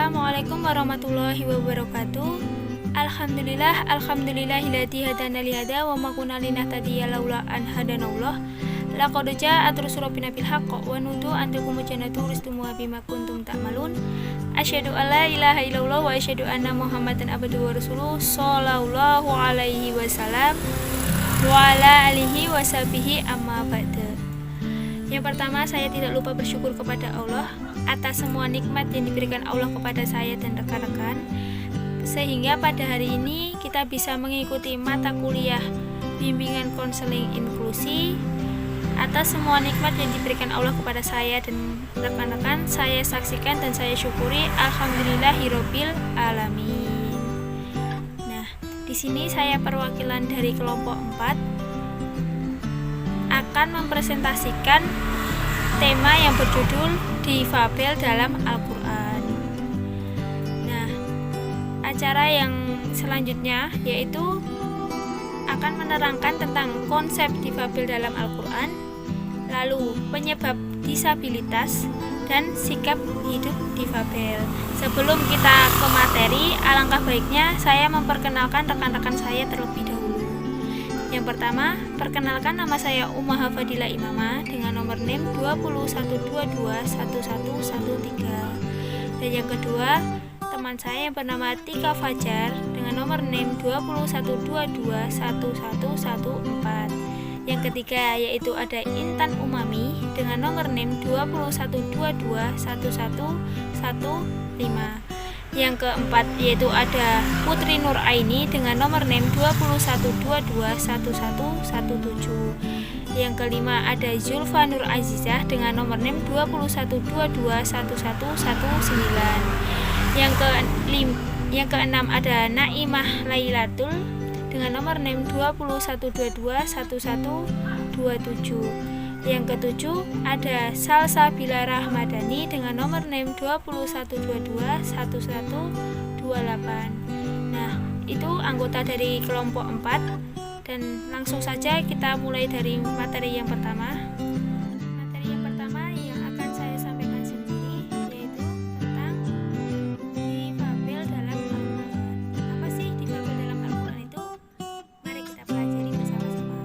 Assalamualaikum warahmatullahi wabarakatuh. Alhamdulillahilladzi hadana lihada wa ma kunna linahtadiya laula an hadanallah. Laqad ja'at rusulu rabbina bil haqq wa nudu an takum jannatu ristumuha bima kuntum ta'malun. Asyhadu an la ilaha illallah wa asyhadu anna Muhammadan abduhu wa rasuluh sallallahu alaihi wasallam wa ala alihi wa sahbihi amma ba'da. Yang pertama, saya tidak lupa bersyukur kepada Allah atas semua nikmat yang diberikan Allah kepada saya dan rekan-rekan, sehingga pada hari ini kita bisa mengikuti mata kuliah bimbingan konseling inklusi. Atas semua nikmat yang diberikan Allah kepada saya dan rekan-rekan, saya saksikan dan saya syukuri alhamdulillahirabbil alamin. Nah, di sini saya perwakilan dari kelompok 4 akan mempresentasikan tema yang berjudul difabel dalam Al-Quran. Nah, acara yang selanjutnya yaitu akan menerangkan tentang konsep difabel dalam Al-Quran, lalu penyebab disabilitas dan sikap hidup difabel. Sebelum kita ke materi, alangkah baiknya saya memperkenalkan rekan-rekan saya terlebih dahulu. Yang pertama, perkenalkan, nama saya Ummah Hafadilah Imamah dengan nomor NIM 21221113. Dan yang kedua, teman saya yang bernama Tika Fajar dengan nomor NIM 21221114. Yang ketiga yaitu ada Intan Umami dengan nomor NIM 21221115. Yang keempat yaitu ada Putri Nur Aini dengan nomor NIM 21221117. Yang kelima ada Zulfa Nur Azizah dengan nomor NIM 21221119. Yang keenam ada Naimah Lailatul dengan nomor NIM 21221127. Yang ketujuh ada Salsabila Rahmadani dengan nomor NIM 21221128. Nah, itu anggota dari kelompok 4, dan langsung saja kita mulai dari materi yang pertama. Materi yang pertama yang akan saya sampaikan sendiri yaitu tentang difabel dalam Al-Quran. Apa sih difabel dalam Al-Quran itu? Mari kita pelajari bersama-sama.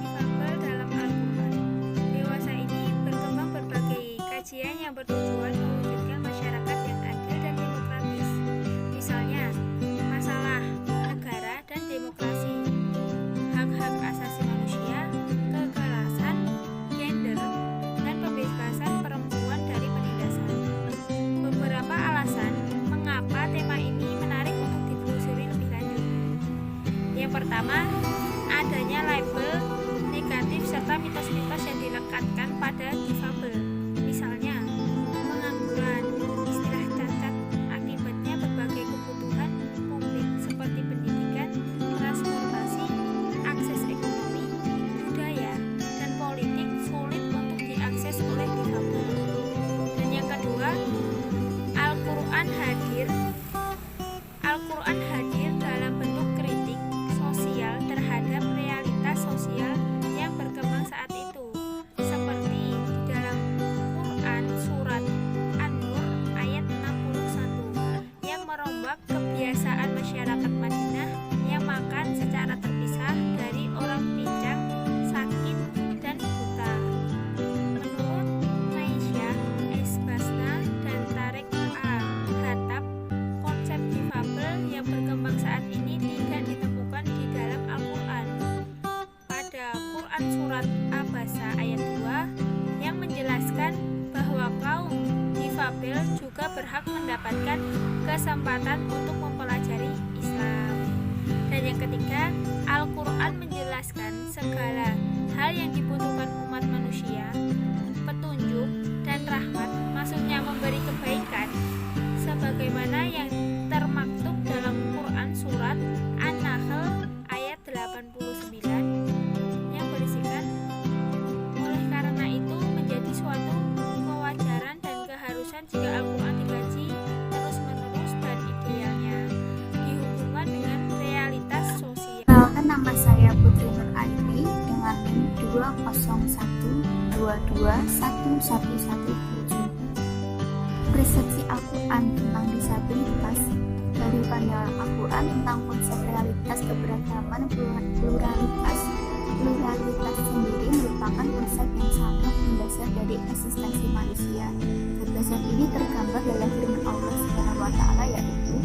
Difabel dalam Al-Quran. Dewasa ini berkembang berbagai kajian yang bertujuan mewujudkan masyarakat yang adil dan demokratis. Misalnya, masalah negara dan demokrasi, hak-hak asasi manusia, kekerasan, gender, dan pembebasan perempuan dari penindasan. Beberapa alasan mengapa tema ini menarik untuk ditelusuri lebih lanjut. Yang pertama, adanya label negatif serta mitos-mitos yang dilekatkan pada difabel. Misalnya, pengangguran, istilah cacat, akibatnya berbagai kebutuhan publik seperti pendidikan, transportasi, akses ekonomi, budaya, dan politik sulit untuk diakses oleh difabel. Dan yang kedua, Al-Quran hadir dalam bentuk kritik sosial terhadap realitas sosial yang berkembang saat itu, seperti di dalam Quran surat An-Nur ayat 61 yang merombak kebiasaan masyarakat Madinah yang makan secara terpisah dari orang pincang, sakit, dan buta. Menurut Maisyah Esbasna dan Tarik Al-Hatab, konsep difabel yang berkembang saat ini tidak ditemukan di dalam Al-Quran. Pada Quran surat Abasa ayat 2 yang menjelaskan bahwa kaum difabel juga berhak mendapatkan kesempatan untuk mempelajari Islam. Dan yang ketiga, Al-Quran menjelaskan segala hal yang dibutuhkan umat manusia, petunjuk dan rahmat, maksudnya memberi kebaikan, sebagaimana yang termaktub dalam Quran surat An-Nahl ayat 89 yang berisikan, oleh karena itu menjadi suatu kewajaran dan keharusan jika Al-Quran dikaji terus-menerus dan idealnya dihubungkan dengan realitas sosial. Perkenalkan, nama saya Putri Nur Aini dengan NIM 201221117. Persepsi Al-Quran tentang dalam Al-Quran tentang konsep realitas keberagaman pluralitas sendiri merupakan konsep yang sangat mendasar dari eksistensi manusia. Gagasan ini tergambar dalam firman Allah Subhanahu wa Ta'ala, yaitu,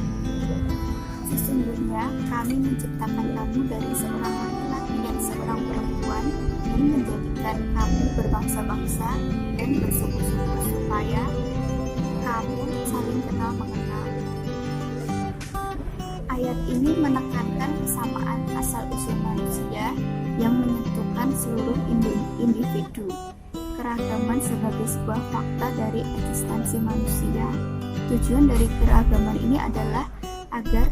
sesungguhnya kami menciptakan kamu dari seorang laki-laki dan seorang perempuan dan menjadikan kamu berbangsa-bangsa dan bersuku-suku supaya kamu saling kenal mengenal. Ayat ini menekankan kesamaan asal-usul manusia yang menyentuhkan seluruh individu. Keragaman sebagai sebuah fakta dari eksistensi manusia. Tujuan dari keragaman ini adalah agar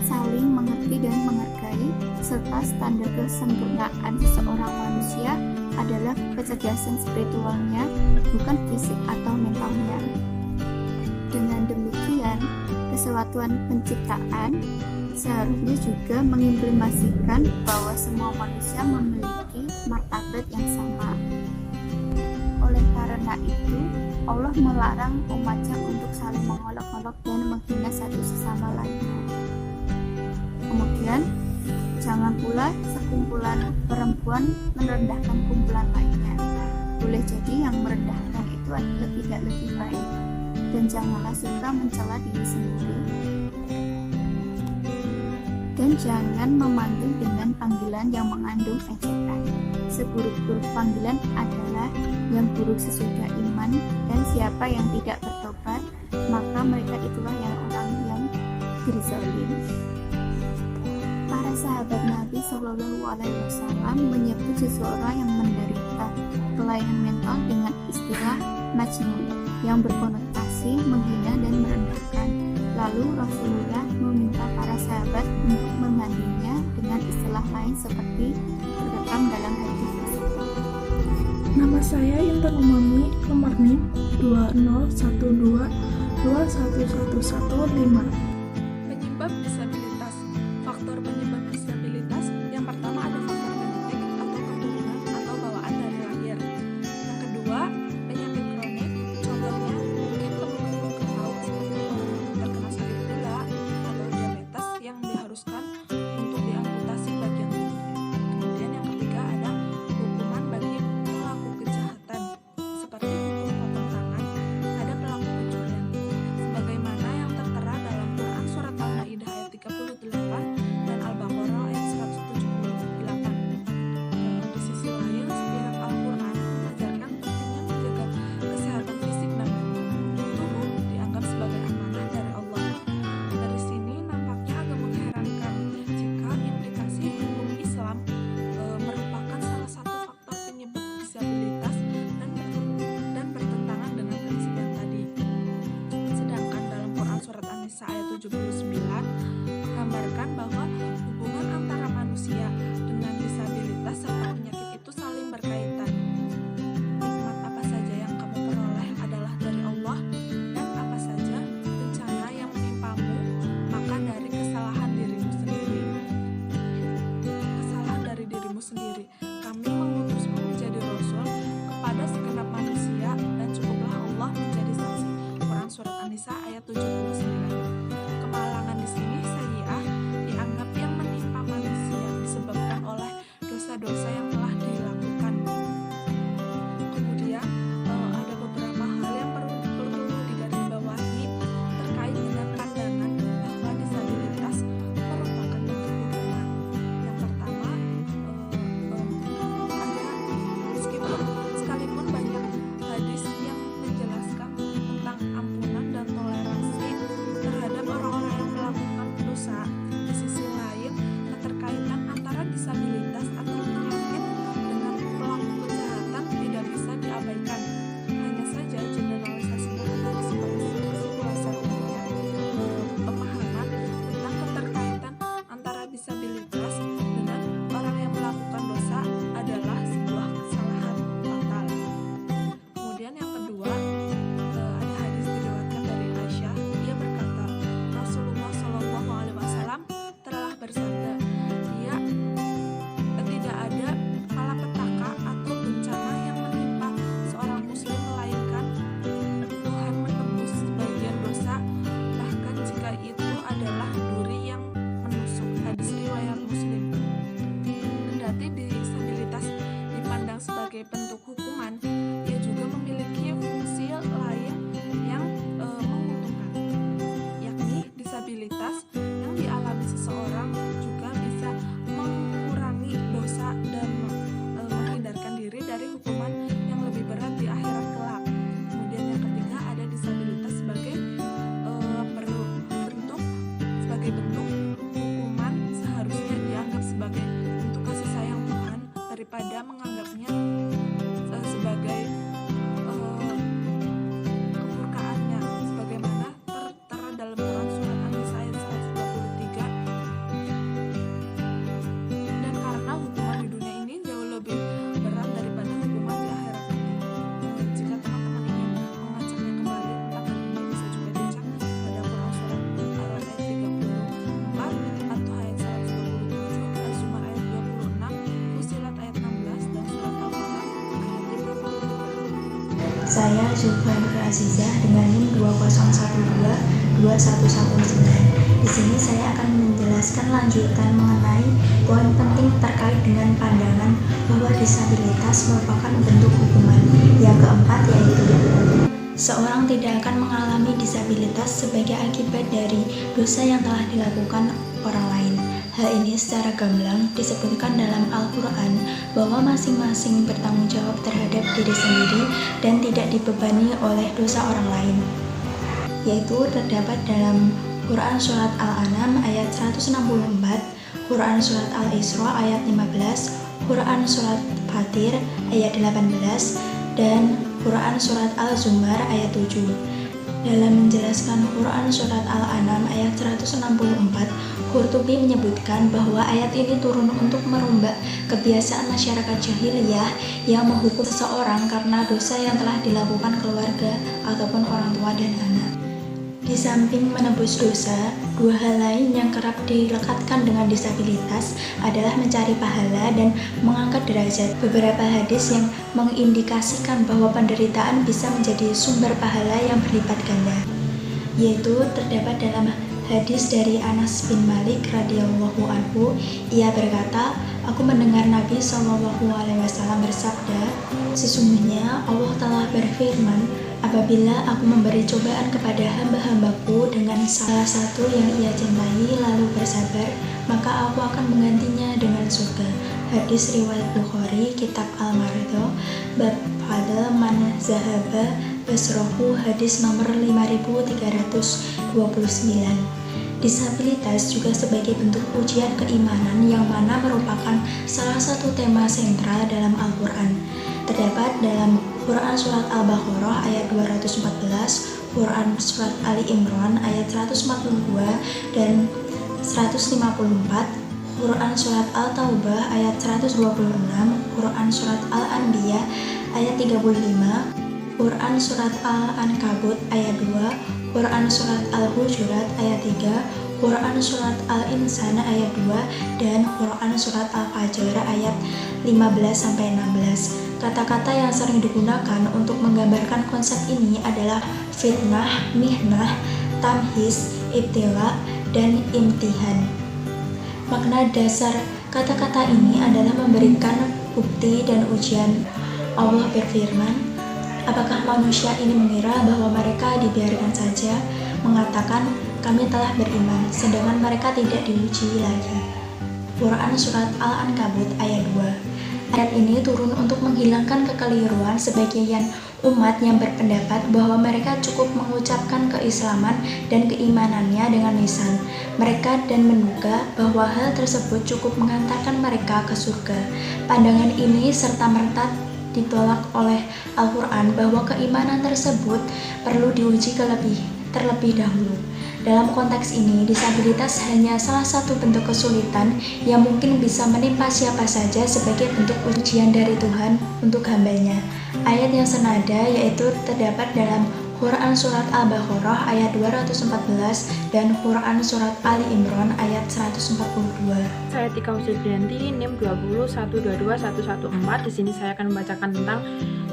saling mengerti dan menghargai, serta standar kesempurnaan seseorang manusia adalah kecerdasan spiritualnya, bukan fisik atau mentalnya. Dengan demikian, kesatuan penciptaan seharusnya juga mengimplementasikan bahwa semua manusia memiliki martabat yang sama. Oleh karena itu, Allah melarang umatnya untuk saling mengolok-olok dan menghina satu sesama lainnya. Kemudian, jangan pula sekumpulan perempuan merendahkan kumpulan lainnya. Boleh jadi yang merendahkan itu adalah tidak lebih baik, dan janganlah suka mencela diri sendiri. Dan jangan memanggil dengan panggilan yang mengandung ejekan. Seburuk-buruk panggilan adalah yang buruk sesudah iman, dan siapa yang tidak bertobat, maka mereka itulah yang orang yang berzalim. Para sahabat Nabi Shallallahu Alaihi Wasallam menyebut seseorang yang menderita kelainan mental dengan istilah majnun, yang berkonotasi menghina dan merendahkan. Lalu Rasulullah meminta para sahabat untuk menggantinya dengan istilah lain seperti terkekang dalam hadis tersebut. Nama saya Intan Umami, nomor NIM 20122111115. Penyebab disabilitas. Faktor penyebab disabilitas yang pertama ada faktor genetik atau keturunan atau bawaan dari lahir. Yang kedua, penyakit kronik. Contohnya mungkin teman-teman tahu seperti orang terkena sakit gula atau diabetes yang diharuskan untuk diamputasi bagian tubuhnya. Kemudian yang ketiga ada hukuman bagi pelaku kejahatan seperti hukum potong tangan pada pelaku pencurian, sebagaimana yang tertera dalam saya Zulfan Azizah dengan NIM 201221119. Di sini saya akan menjelaskan lanjutan mengenai poin penting terkait dengan pandangan bahwa disabilitas merupakan bentuk hukuman. Yang keempat yaitu seorang tidak akan mengalami disabilitas sebagai akibat dari dosa yang telah dilakukan orang lain. Hal ini secara gamblang disebutkan dalam Al-Quran bahwa masing-masing bertanggung jawab terhadap diri sendiri dan tidak dibebani oleh dosa orang lain, yaitu terdapat dalam Quran Surat Al-An'am ayat 164, Quran Surat Al-Isra ayat 15, Quran Surat Fatir ayat 18, dan Quran Surat Al-Zumar ayat 7. Dalam menjelaskan Quran Surat Al-An'am ayat 164, Qurtubi menyebutkan bahwa ayat ini turun untuk merombak kebiasaan masyarakat jahiliyah yang menghukum seseorang karena dosa yang telah dilakukan keluarga ataupun orang tua dan anak. Di samping menebus dosa, dua hal lain yang kerap dilekatkan dengan disabilitas adalah mencari pahala dan mengangkat derajat. Beberapa hadis yang mengindikasikan bahwa penderitaan bisa menjadi sumber pahala yang berlipat ganda, yaitu terdapat dalam hadis dari Anas bin Malik radhiyallahu anhu. Ia berkata, aku mendengar Nabi SAW bersabda, sesungguhnya Allah telah berfirman, apabila aku memberi cobaan kepada hamba-hambaku dengan salah satu yang ia cintai lalu bersabar, maka aku akan menggantinya dengan surga. Hadis riwayat Bukhari, Kitab Al-Maridho, Bab Fadl Man Zahaba Basrohu, hadis nomor 5329. Disabilitas juga sebagai bentuk ujian keimanan yang mana merupakan salah satu tema sentral dalam Al-Quran. Terdapat dalam Quran Surat Al-Baqarah ayat 214, Quran Surat Ali Imran ayat 142 dan 154, Quran Surat Al-Taubah ayat 126, Quran Surat Al-Anbiya ayat 35, Quran Surat Al-Ankabut ayat 2, Quran Surat Al-Hujurat ayat 3, Quran Surat Al-Insan ayat 2, dan Quran Surat Al-Fajr ayat 15-16. Kata-kata yang sering digunakan untuk menggambarkan konsep ini adalah fitnah, mihnah, tamhis, ibtila, dan imtihan. Makna dasar kata-kata ini adalah memberikan bukti dan ujian. Allah berfirman, apakah manusia ini mengira bahwa mereka dibiarkan saja, mengatakan kami telah beriman, sedangkan mereka tidak diuji lagi. Quran Surat Al-Ankabut ayat 2. Ayat ini turun untuk menghilangkan kekeliruan sebagian umat yang berpendapat bahwa mereka cukup mengucapkan keislaman dan keimanannya dengan lisan mereka dan menduga bahwa hal tersebut cukup mengantarkan mereka ke surga. Pandangan ini serta-merta ditolak oleh Al-Quran bahwa keimanan tersebut perlu diuji terlebih dahulu. Dalam konteks ini, disabilitas hanya salah satu bentuk kesulitan yang mungkin bisa menimpa siapa saja sebagai bentuk ujian dari Tuhan untuk hambanya. Ayat yang senada yaitu terdapat dalam Quran Surat Al-Baqarah ayat 214 dan Quran Surat Ali Imran ayat 142. Saya Tika Hussebrianti, NIM 201221114. Di sini saya akan membacakan tentang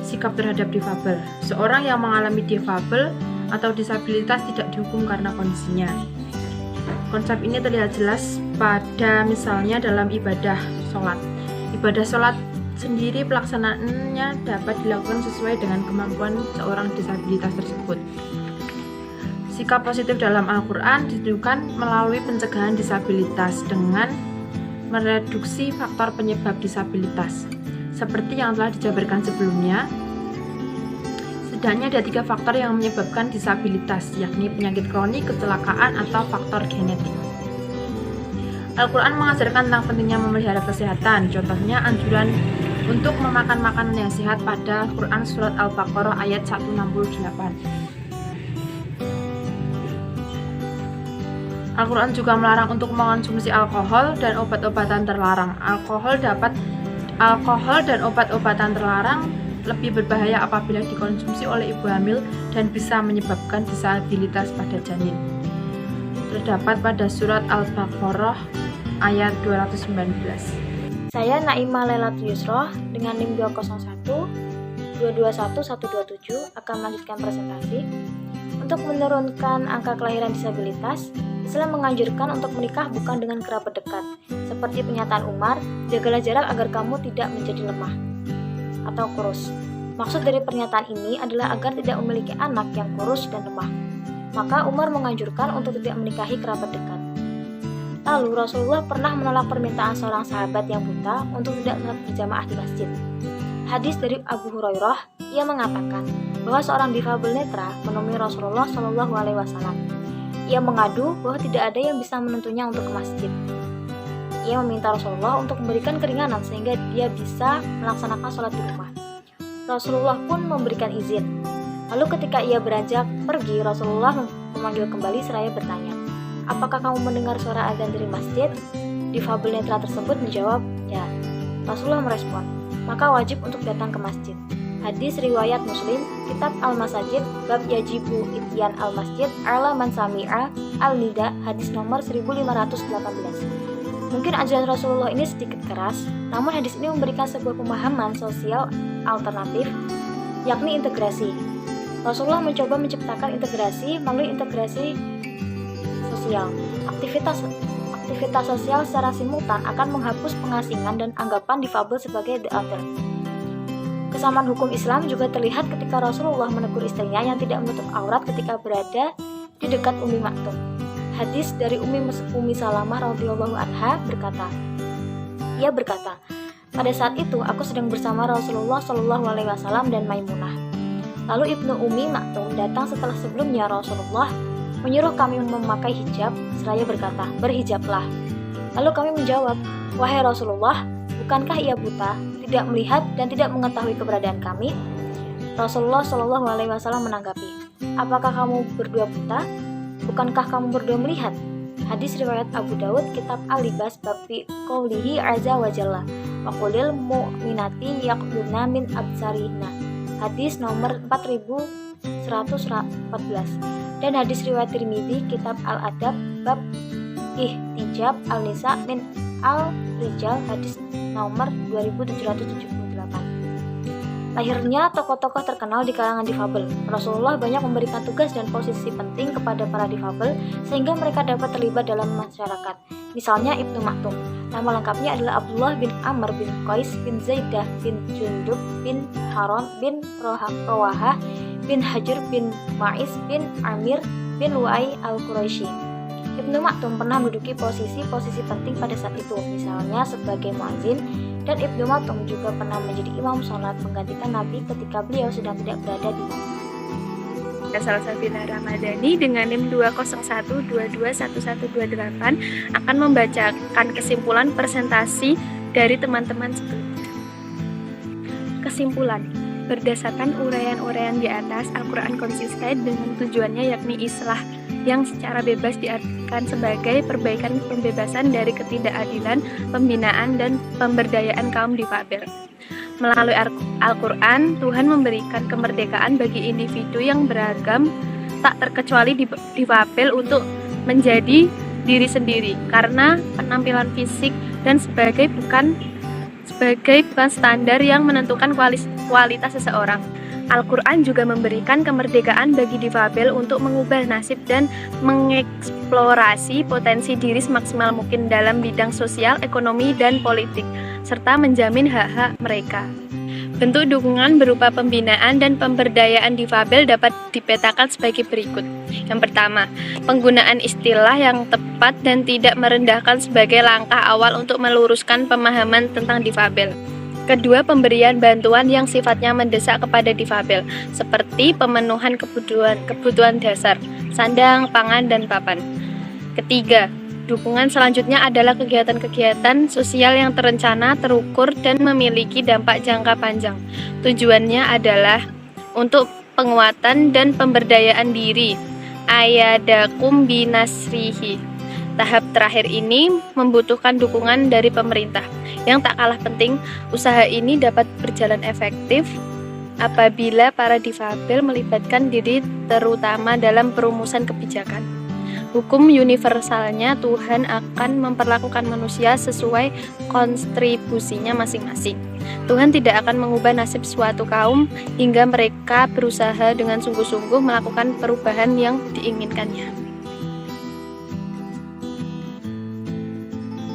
sikap terhadap difabel. Seorang yang mengalami difabel atau disabilitas tidak dihukum karena kondisinya. Konsep ini terlihat jelas pada misalnya dalam ibadah sholat. Ibadah sholat sendiri pelaksanaannya dapat dilakukan sesuai dengan kemampuan seorang disabilitas tersebut. Sikap positif dalam Al-Quran ditunjukkan melalui pencegahan disabilitas dengan mereduksi faktor penyebab disabilitas. Seperti yang telah dijabarkan sebelumnya, setidaknya ada 3 faktor yang menyebabkan disabilitas, yakni penyakit kronik, kecelakaan, atau faktor genetik. Al-Quran mengajarkan tentang pentingnya memelihara kesehatan, contohnya anjuran untuk memakan makanan yang sehat pada Quran Surat Al-Baqarah ayat 168. Al-Quran juga melarang untuk mengonsumsi alkohol dan obat-obatan terlarang. Alkohol dan obat-obatan terlarang lebih berbahaya apabila dikonsumsi oleh ibu hamil dan bisa menyebabkan disabilitas pada janin. Terdapat pada Surat Al-Baqarah ayat 219. Saya Naimah Lailatul Yusroh dengan NIM 201 221-127 akan melanjutkan presentasi. Untuk menurunkan angka kelahiran disabilitas, Islam menganjurkan untuk menikah bukan dengan kerabat dekat. Seperti pernyataan Umar, jagalah jarak agar kamu tidak menjadi lemah atau kurus. Maksud dari pernyataan ini adalah agar tidak memiliki anak yang kurus dan lemah. Maka Umar menganjurkan untuk tidak menikahi kerabat dekat. Lalu Rasulullah pernah menolak permintaan seorang sahabat yang buta untuk tidak sholat berjamaah di masjid. Hadis dari Abu Hurairah, ia mengatakan bahwa seorang difabel netra menemui Rasulullah SAW. Ia mengadu bahwa tidak ada yang bisa menentunya untuk ke masjid. Ia meminta Rasulullah untuk memberikan keringanan sehingga dia bisa melaksanakan sholat di rumah. Rasulullah pun memberikan izin. Lalu ketika ia beranjak pergi, Rasulullah memanggil kembali seraya bertanya, "Apakah kamu mendengar suara azan dari masjid?" Difabel netra tersebut menjawab, "Ya." Rasulullah merespon, "Maka wajib untuk datang ke masjid." Hadis riwayat Muslim, Kitab Al-Masajid, Bab Yajibu Ityan Al-Masjid, Ala Man Sami'a Al-Nida, hadis nomor 1518. Mungkin ajaran Rasulullah ini sedikit keras, namun hadis ini memberikan sebuah pemahaman sosial alternatif, yakni integrasi. Rasulullah mencoba menciptakan integrasi melalui integrasi sosial. Aktivitas sosial secara simultan akan menghapus pengasingan dan anggapan difabel sebagai the other. Kesamaan hukum Islam juga terlihat ketika Rasulullah menegur istrinya yang tidak menutup aurat ketika berada di dekat Ummi Maktum. Hadis dari Ummi Salamah radhiyallahu anha berkata, ia berkata, "Pada saat itu aku sedang bersama Rasulullah SAW dan Maimunah. Lalu Ibnu Ummi Maktum datang setelah sebelumnya Rasulullah menyuruh kami memakai hijab, seraya berkata, 'Berhijablah.' Lalu kami menjawab, 'Wahai Rasulullah, bukankah ia buta, tidak melihat dan tidak mengetahui keberadaan kami?' Rasulullah SAW menanggapi, 'Apakah kamu berdua buta? Bukankah kamu berdua melihat?' Hadis riwayat Abu Daud, Kitab Al-Libas, bab qaulihi azza wa jalla, wa qulil mu'minati yaqduna min absarihna. Hadis nomor 4114. Dan hadis riwayat Tirmidzi, Kitab Al-Adab, bab ihtijab al-nisa min al-rijal, hadis nomor 2778. Lahirnya tokoh-tokoh terkenal di kalangan difabel. Rasulullah banyak memberikan tugas dan posisi penting kepada para difabel sehingga mereka dapat terlibat dalam masyarakat. Misalnya Ibnu Maktum. Nama lengkapnya adalah Abdullah bin Amr bin Qais bin Zaidah bin Jundub bin Haron bin Rawahah bin Hajr bin Ma'is bin Amir bin Lu'ay al-Quraisy. Ibnu Maktum pernah menduduki posisi-posisi penting pada saat itu, misalnya sebagai muadzin, dan Ibnu Maktum juga pernah menjadi imam sholat menggantikan Nabi ketika beliau sedang tidak berada di Madinah. Salsabila Ramadhani dengan NIM 201221128 akan membacakan kesimpulan presentasi dari teman-teman sebelumnya. Kesimpulan. Berdasarkan uraian-uraian di atas, Al-Quran konsisten dengan tujuannya yakni islah yang secara bebas diartikan sebagai perbaikan pembebasan dari ketidakadilan, pembinaan, dan pemberdayaan kaum difabel. Melalui Al-Quran, Tuhan memberikan kemerdekaan bagi individu yang beragam, tak terkecuali difabel untuk menjadi diri sendiri, karena penampilan fisik dan sebagai bukan standar yang menentukan kualitas seseorang. Al-Quran juga memberikan kemerdekaan bagi difabel untuk mengubah nasib dan mengeksplorasi potensi diri semaksimal mungkin dalam bidang sosial, ekonomi, dan politik, serta menjamin hak-hak mereka. Bentuk dukungan berupa pembinaan dan pemberdayaan difabel dapat dipetakan sebagai berikut. Yang pertama, penggunaan istilah yang tepat dan tidak merendahkan sebagai langkah awal untuk meluruskan pemahaman tentang difabel. Kedua, pemberian bantuan yang sifatnya mendesak kepada difabel, seperti pemenuhan kebutuhan dasar, sandang, pangan, dan papan. Ketiga, dukungan selanjutnya adalah kegiatan-kegiatan sosial yang terencana, terukur, dan memiliki dampak jangka panjang. Tujuannya adalah untuk penguatan dan pemberdayaan diri, ayadakum binasrihi. Tahap terakhir ini membutuhkan dukungan dari pemerintah. Yang tak kalah penting, usaha ini dapat berjalan efektif apabila para difabel melibatkan diri terutama dalam perumusan kebijakan. hukum universalnya Tuhan akan memperlakukan manusia sesuai kontribusinya masing-masing. Tuhan tidak akan mengubah nasib suatu kaum hingga mereka berusaha dengan sungguh-sungguh melakukan perubahan yang diinginkannya.